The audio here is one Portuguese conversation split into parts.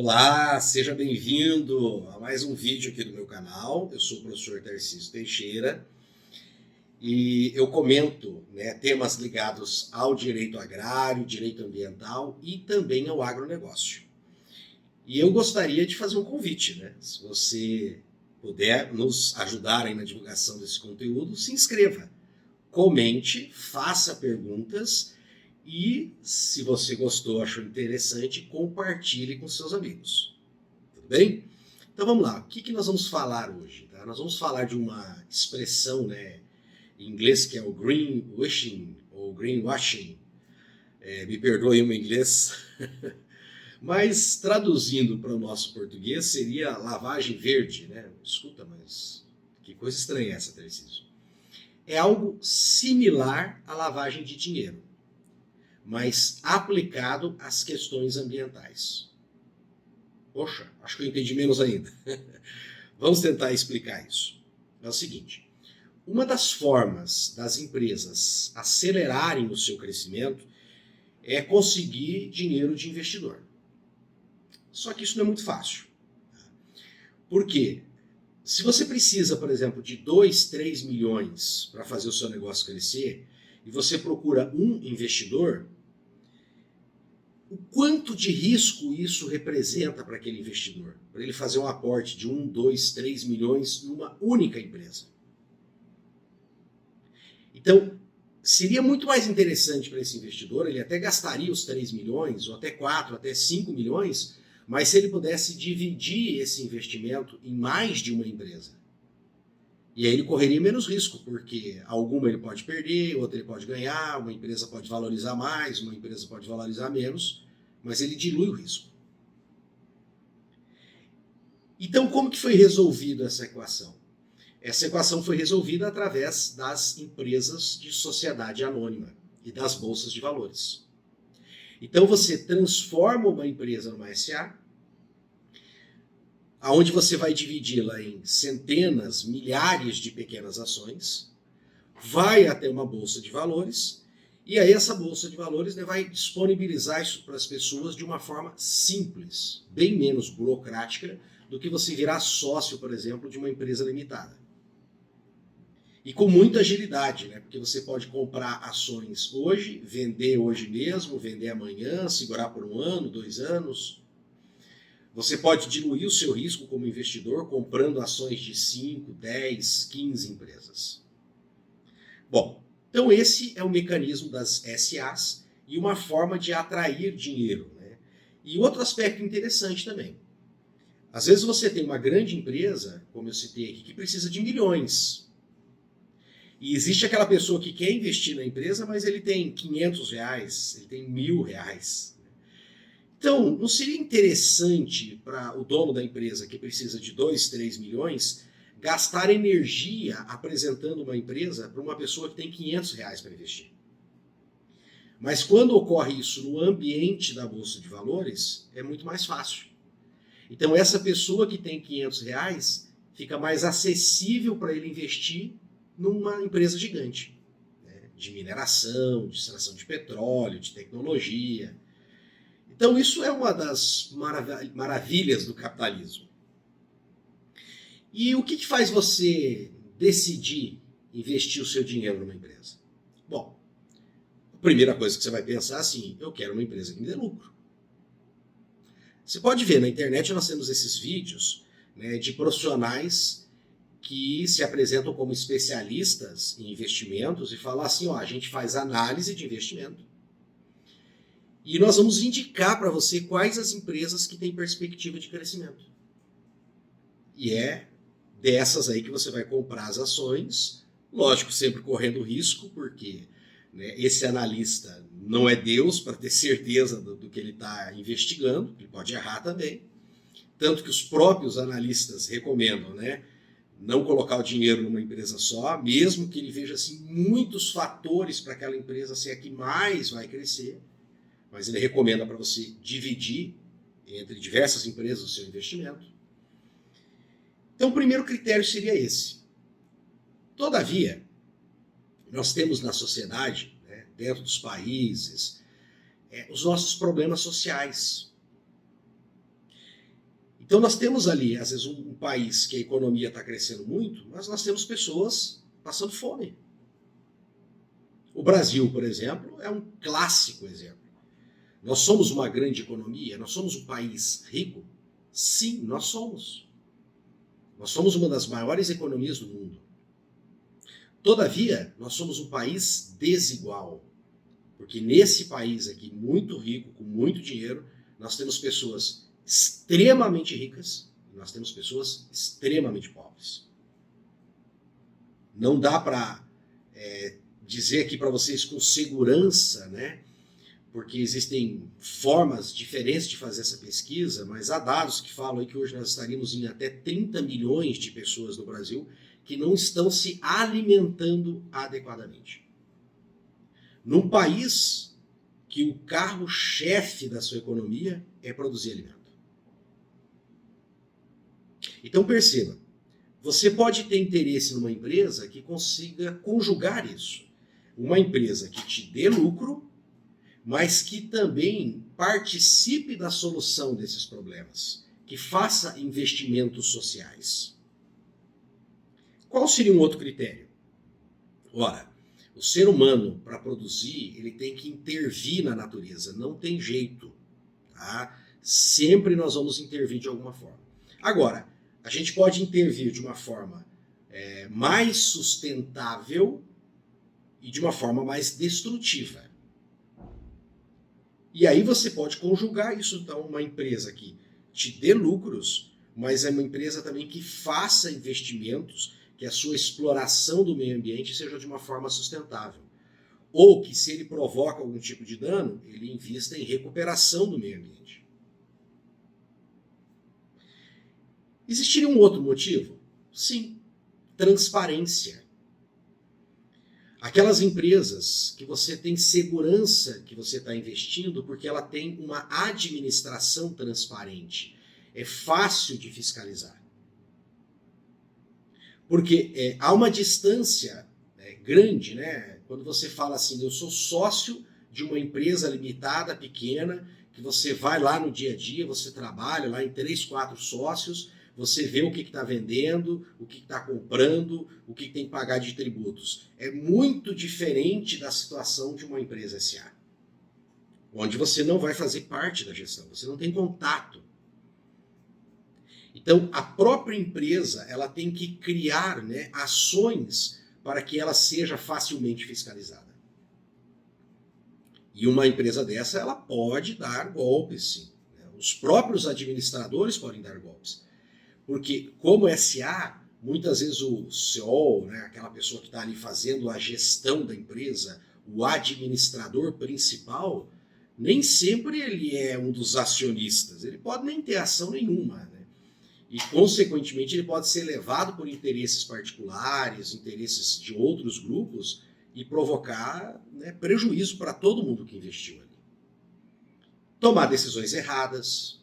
Olá, seja bem-vindo a mais um vídeo aqui do meu canal. Eu sou o professor Tarcísio Teixeira e eu comento, temas ligados ao direito agrário, direito ambiental e também ao agronegócio. E eu gostaria de fazer um convite, se você puder nos ajudar aí na divulgação desse conteúdo, se inscreva, comente, faça perguntas e, se você gostou, achou interessante, compartilhe com seus amigos. Tudo bem? Então vamos lá. O que nós vamos falar hoje? Tá? Nós vamos falar de uma expressão em inglês que é o greenwashing ou greenwashing. Me perdoe o meu inglês. Mas traduzindo para o nosso português seria lavagem verde. Escuta, mas que coisa estranha essa, Tarcísio. É algo similar à lavagem de dinheiro, mas aplicado às questões ambientais. Poxa, acho que eu entendi menos ainda. Vamos tentar explicar isso. É o seguinte, uma das formas das empresas acelerarem o seu crescimento é conseguir dinheiro de investidor. Só que isso não é muito fácil. Por quê? Se você precisa, por exemplo, de 2, 3 milhões para fazer o seu negócio crescer e você procura um investidor, o quanto de risco isso representa para aquele investidor, para ele fazer um aporte de 1, 2, 3 milhões numa única empresa. Então, seria muito mais interessante para esse investidor, ele até gastaria os 3 milhões, ou até 4, até 5 milhões, mas se ele pudesse dividir esse investimento em mais de uma empresa. E aí ele correria menos risco, porque alguma ele pode perder, outra ele pode ganhar, uma empresa pode valorizar mais, uma empresa pode valorizar menos, mas ele dilui o risco. Então, como que foi resolvida essa equação? Essa equação foi resolvida através das empresas de sociedade anônima e das bolsas de valores. Então, você transforma uma empresa numa SA, onde você vai dividi-la em centenas, milhares de pequenas ações, vai até uma bolsa de valores, e aí essa bolsa de valores vai disponibilizar isso para as pessoas de uma forma simples, bem menos burocrática do que você virar sócio, por exemplo, de uma empresa limitada. E com muita agilidade, porque você pode comprar ações hoje, vender hoje mesmo, vender amanhã, segurar por 1 ano, 2 anos. Você pode diluir o seu risco como investidor comprando ações de 5, 10, 15 empresas. Bom, então esse é o mecanismo das SAs e uma forma de atrair dinheiro. E outro aspecto interessante também. Às vezes você tem uma grande empresa, como eu citei aqui, que precisa de milhões. E existe aquela pessoa que quer investir na empresa, mas ele tem R$500, ele tem R$1.000. Então, não seria interessante para o dono da empresa que precisa de 2, 3 milhões gastar energia apresentando uma empresa para uma pessoa que tem R$500 para investir? Mas quando ocorre isso no ambiente da Bolsa de Valores, é muito mais fácil. Então, essa pessoa que tem R$500 fica mais acessível para ele investir numa empresa gigante, de mineração, de extração de petróleo, de tecnologia. Então, isso é uma das maravilhas do capitalismo. E o que faz você decidir investir o seu dinheiro numa empresa? Bom, a primeira coisa que você vai pensar é assim, eu quero uma empresa que me dê lucro. Você pode ver, na internet nós temos esses vídeos de profissionais que se apresentam como especialistas em investimentos e falam assim, a gente faz análise de investimento. E nós vamos indicar para você quais as empresas que têm perspectiva de crescimento. E é dessas aí que você vai comprar as ações, lógico, sempre correndo risco, porque esse analista não é Deus para ter certeza do que ele está investigando, ele pode errar também. Tanto que os próprios analistas recomendam, não colocar o dinheiro numa empresa só, mesmo que ele veja assim, muitos fatores para aquela empresa ser a que mais vai crescer. Mas ele recomenda para você dividir entre diversas empresas o seu investimento. Então, o primeiro critério seria esse. Todavia, nós temos na sociedade, dentro dos países, os nossos problemas sociais. Então nós temos ali, às vezes, um país que a economia está crescendo muito, mas nós temos pessoas passando fome. O Brasil, por exemplo, é um clássico exemplo. Nós somos uma grande economia, nós somos um país rico? Sim, nós somos. Nós somos uma das maiores economias do mundo. Todavia, nós somos um país desigual. Porque nesse país aqui, muito rico, com muito dinheiro, nós temos pessoas extremamente ricas e nós temos pessoas extremamente pobres. Não dá para dizer aqui para vocês com segurança, né? Porque existem formas diferentes de fazer essa pesquisa, mas há dados que falam aí que hoje nós estaríamos em até 30 milhões de pessoas no Brasil que não estão se alimentando adequadamente. Num país que o carro-chefe da sua economia é produzir alimento. Então perceba, você pode ter interesse numa empresa que consiga conjugar isso. Uma empresa que te dê lucro, mas que também participe da solução desses problemas, que faça investimentos sociais. Qual seria um outro critério? Ora, o ser humano, para produzir, ele tem que intervir na natureza, não tem jeito. Tá? Sempre nós vamos intervir de alguma forma. Agora, a gente pode intervir de uma forma mais sustentável e de uma forma mais destrutiva. E aí você pode conjugar isso, então, uma empresa que te dê lucros, mas é uma empresa também que faça investimentos, que a sua exploração do meio ambiente seja de uma forma sustentável. Ou que, se ele provoca algum tipo de dano, ele invista em recuperação do meio ambiente. Existiria um outro motivo? Sim, transparência. Aquelas empresas que você tem segurança que você está investindo porque ela tem uma administração transparente. É fácil de fiscalizar. Porque há uma distância grande, né? Quando você fala assim, eu sou sócio de uma empresa limitada, pequena, que você vai lá no dia a dia, você trabalha lá em 3, 4 sócios, você vê o que está vendendo, o que está comprando, o que tem que pagar de tributos. É muito diferente da situação de uma empresa SA, onde você não vai fazer parte da gestão, você não tem contato. Então, a própria empresa ela tem que criar, né, ações para que ela seja facilmente fiscalizada. E uma empresa dessa ela pode dar golpes, sim. Os próprios administradores podem dar golpes. Porque, como SA, muitas vezes o CEO, né, aquela pessoa que está ali fazendo a gestão da empresa, o administrador principal, nem sempre ele é um dos acionistas. Ele pode nem ter ação nenhuma, né? E, consequentemente, ele pode ser levado por interesses particulares, interesses de outros grupos e provocar, né, prejuízo para todo mundo que investiu ali. Tomar decisões erradas.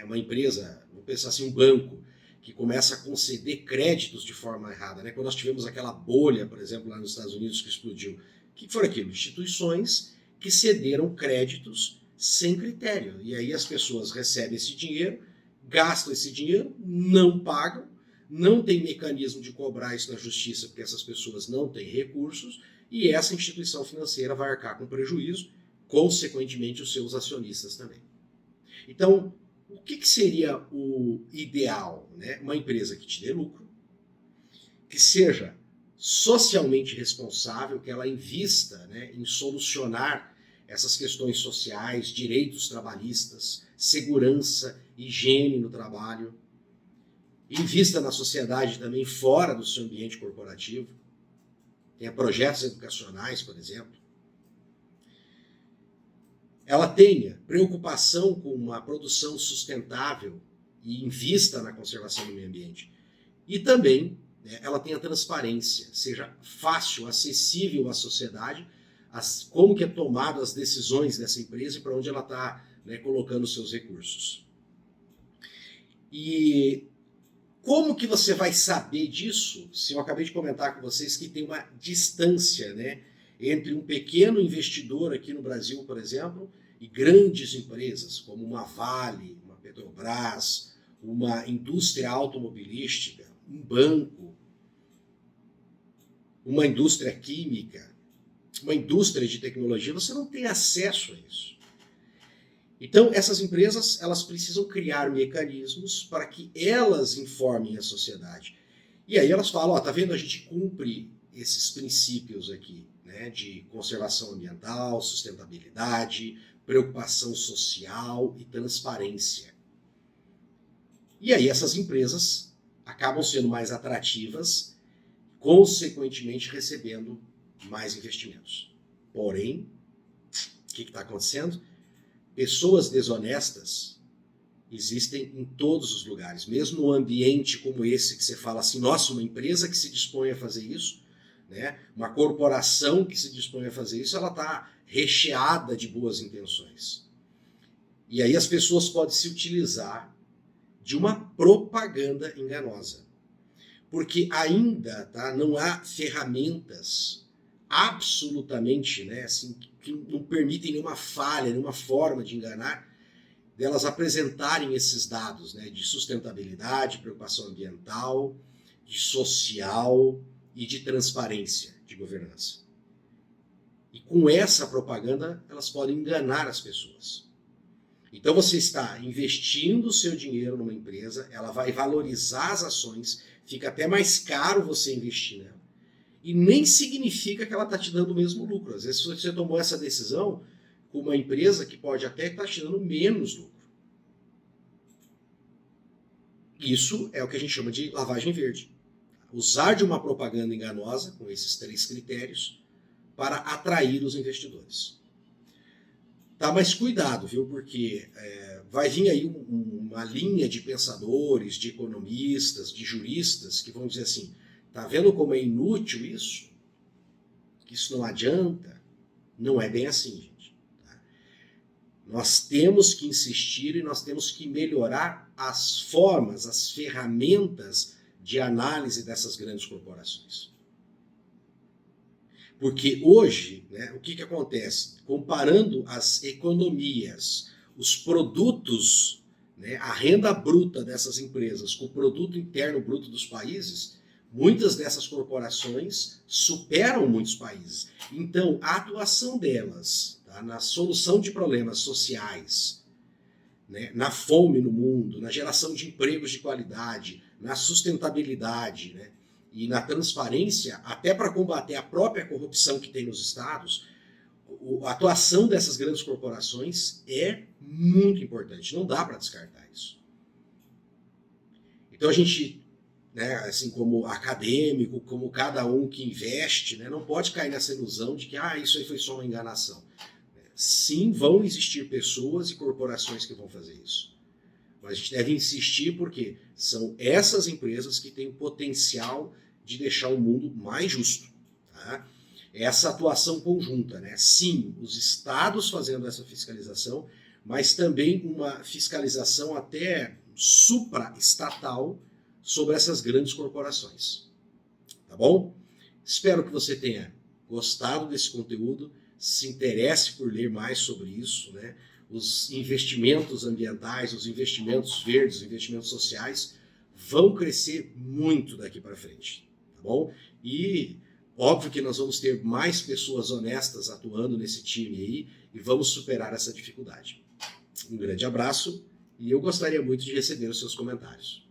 Uma empresa, vamos pensar assim, um banco que começa a conceder créditos de forma errada. Né? Quando nós tivemos aquela bolha, por exemplo, lá nos Estados Unidos que explodiu, o que foi aquilo? Instituições que cederam créditos sem critério. E aí as pessoas recebem esse dinheiro, gastam esse dinheiro, não pagam, não tem mecanismo de cobrar isso na justiça porque essas pessoas não têm recursos e essa instituição financeira vai arcar com prejuízo, consequentemente os seus acionistas também. Então, o que seria o ideal? Né? Uma empresa que te dê lucro, que seja socialmente responsável, que ela invista, né, em solucionar essas questões sociais, direitos trabalhistas, segurança, higiene no trabalho, invista na sociedade também fora do seu ambiente corporativo, tenha projetos educacionais, por exemplo. Ela tenha preocupação com uma produção sustentável e invista na conservação do meio ambiente. E também, né, ela tenha transparência, seja fácil, acessível à sociedade, como que é tomado as decisões dessa empresa e para onde ela está, né, colocando os seus recursos. E como que você vai saber disso, se eu acabei de comentar com vocês que tem uma distância, né, entre um pequeno investidor aqui no Brasil, por exemplo, e grandes empresas, como uma Vale, uma Petrobras, uma indústria automobilística, um banco, uma indústria química, uma indústria de tecnologia, você não tem acesso a isso. Então, essas empresas, elas precisam criar mecanismos para que elas informem a sociedade. E aí elas falam, ó, tá vendo, a gente cumpre esses princípios aqui, né, de conservação ambiental, sustentabilidade, preocupação social e transparência. E aí essas empresas acabam sendo mais atrativas, consequentemente recebendo mais investimentos. Porém, o que está acontecendo? Pessoas desonestas existem em todos os lugares, mesmo num ambiente como esse que você fala assim, nossa, uma empresa que se dispõe a fazer isso, né? Uma corporação que se dispõe a fazer isso, ela está recheada de boas intenções. E aí as pessoas podem se utilizar de uma propaganda enganosa. Porque ainda não há ferramentas absolutamente, né, assim, que não permitem nenhuma falha, nenhuma forma de enganar, delas apresentarem esses dados, né, de sustentabilidade, preocupação ambiental, de social e de transparência de governança. E com essa propaganda, elas podem enganar as pessoas. Então você está investindo o seu dinheiro numa empresa, ela vai valorizar as ações, fica até mais caro você investir nela. E nem significa que ela está te dando o mesmo lucro. Às vezes você tomou essa decisão com uma empresa que pode até estar te dando menos lucro. Isso é o que a gente chama de lavagem verde. Usar de uma propaganda enganosa, com esses 3 critérios, para atrair os investidores. Tá, mas cuidado, viu? Porque vai vir aí uma linha de pensadores, de economistas, de juristas que vão dizer assim, tá vendo como é inútil isso? Que isso não adianta? Não é bem assim, gente. Tá? Nós temos que insistir e nós temos que melhorar as formas, as ferramentas de análise dessas grandes corporações. Porque hoje, né, o que acontece? Comparando as economias, os produtos, né, a renda bruta dessas empresas com o produto interno bruto dos países, muitas dessas corporações superam muitos países. Então, a atuação delas, tá, na solução de problemas sociais, né, na fome no mundo, na geração de empregos de qualidade, na sustentabilidade, né, e na transparência, até para combater a própria corrupção que tem nos estados, a atuação dessas grandes corporações é muito importante. Não dá para descartar isso. Então a gente, né, assim como acadêmico, como cada um que investe, né, não pode cair nessa ilusão de que isso aí foi só uma enganação. Sim, vão existir pessoas e corporações que vão fazer isso. Mas a gente deve insistir porque são essas empresas que têm o potencial de deixar o mundo mais justo. Tá? Essa atuação conjunta, né? Sim, os estados fazendo essa fiscalização, mas também uma fiscalização até supraestatal sobre essas grandes corporações. Tá bom? Espero que você tenha gostado desse conteúdo, se interesse por ler mais sobre isso, né? Os investimentos ambientais, os investimentos verdes, os investimentos sociais vão crescer muito daqui para frente. Tá bom? E óbvio que nós vamos ter mais pessoas honestas atuando nesse time aí e vamos superar essa dificuldade. Um grande abraço e eu gostaria muito de receber os seus comentários.